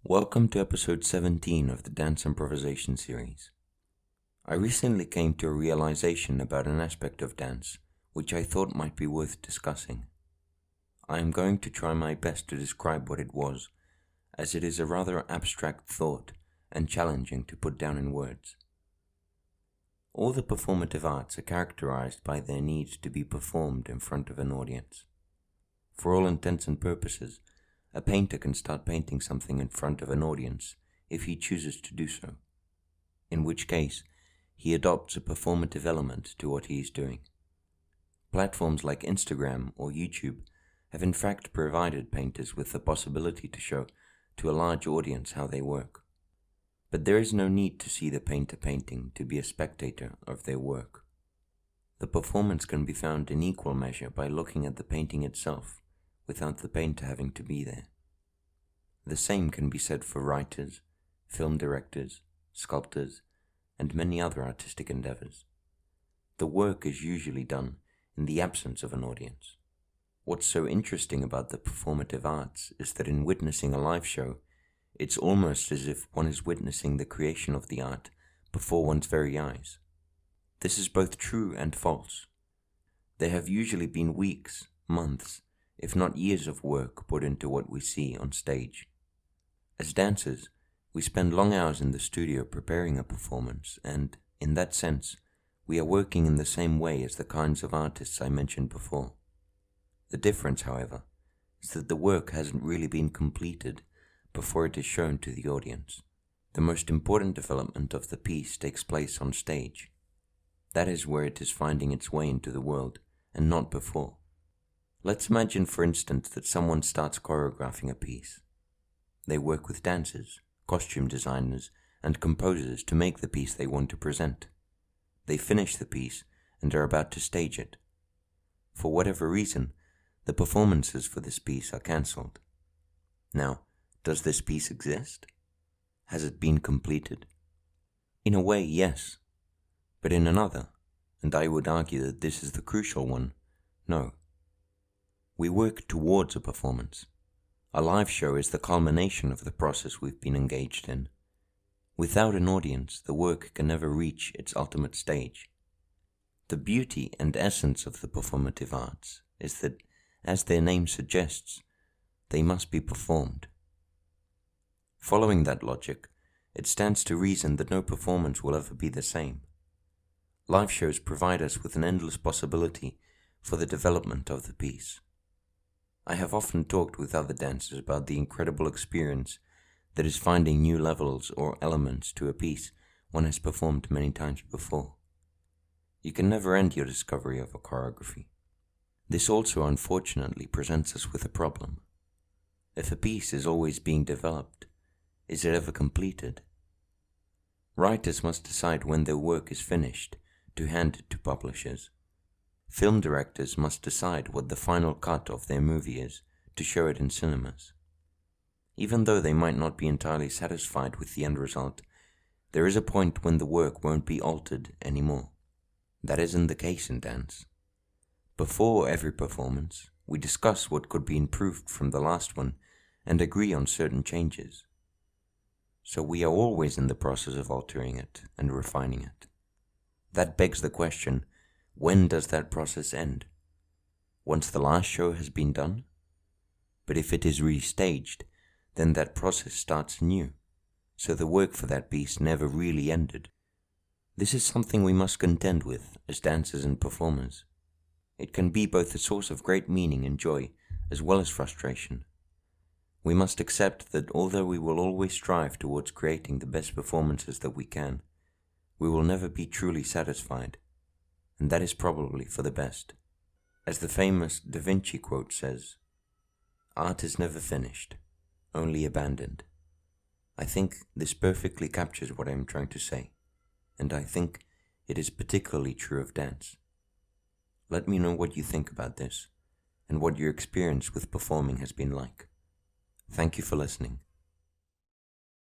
Welcome to episode 17 of the Dance Improvisation Series. I recently came to a realization about an aspect of dance which I thought might be worth discussing. I am going to try my best to describe what it was, as it is a rather abstract thought and challenging to put down in words. All the performative arts are characterized by their need to be performed in front of an audience. For all intents and purposes, a painter can start painting something in front of an audience if he chooses to do so, in which case he adopts a performative element to what he is doing. Platforms like Instagram or YouTube have in fact provided painters with the possibility to show to a large audience how they work. But there is no need to see the painter painting to be a spectator of their work. The performance can be found in equal measure by looking at the painting itself, without the painter having to be there. The same can be said for writers, film directors, sculptors, and many other artistic endeavors. The work is usually done in the absence of an audience. What's so interesting about the performative arts is that in witnessing a live show, it's almost as if one is witnessing the creation of the art before one's very eyes. This is both true and false. There have usually been weeks, months, if not years of work put into what we see on stage. As dancers, we spend long hours in the studio preparing a performance, and, in that sense, we are working in the same way as the kinds of artists I mentioned before. The difference, however, is that the work hasn't really been completed before it is shown to the audience. The most important development of the piece takes place on stage. That is where it is finding its way into the world, and not before. Let's imagine, for instance, that someone starts choreographing a piece. They work with dancers, costume designers, and composers to make the piece they want to present. They finish the piece and are about to stage it. For whatever reason, the performances for this piece are cancelled. Now, does this piece exist? Has it been completed? In a way, yes. But in another, and I would argue that this is the crucial one, no. We work towards a performance. A live show is the culmination of the process we've been engaged in. Without an audience, the work can never reach its ultimate stage. The beauty and essence of the performative arts is that, as their name suggests, they must be performed. Following that logic, it stands to reason that no performance will ever be the same. Live shows provide us with an endless possibility for the development of the piece. I have often talked with other dancers about the incredible experience that is finding new levels or elements to a piece one has performed many times before. You can never end your discovery of a choreography. This also unfortunately presents us with a problem. If a piece is always being developed, is it ever completed? Writers must decide when their work is finished to hand it to publishers. Film directors must decide what the final cut of their movie is to show it in cinemas. Even though they might not be entirely satisfied with the end result, there is a point when the work won't be altered anymore. That isn't the case in dance. Before every performance, we discuss what could be improved from the last one and agree on certain changes. So we are always in the process of altering it and refining it. That begs the question, when does that process end? Once the last show has been done? But if it is restaged, then that process starts anew, so the work for that piece never really ended. This is something we must contend with as dancers and performers. It can be both a source of great meaning and joy, as well as frustration. We must accept that although we will always strive towards creating the best performances that we can, we will never be truly satisfied. And that is probably for the best. As the famous Da Vinci quote says, "Art is never finished, only abandoned." I think this perfectly captures what I am trying to say, and I think it is particularly true of dance. Let me know what you think about this, and what your experience with performing has been like. Thank you for listening.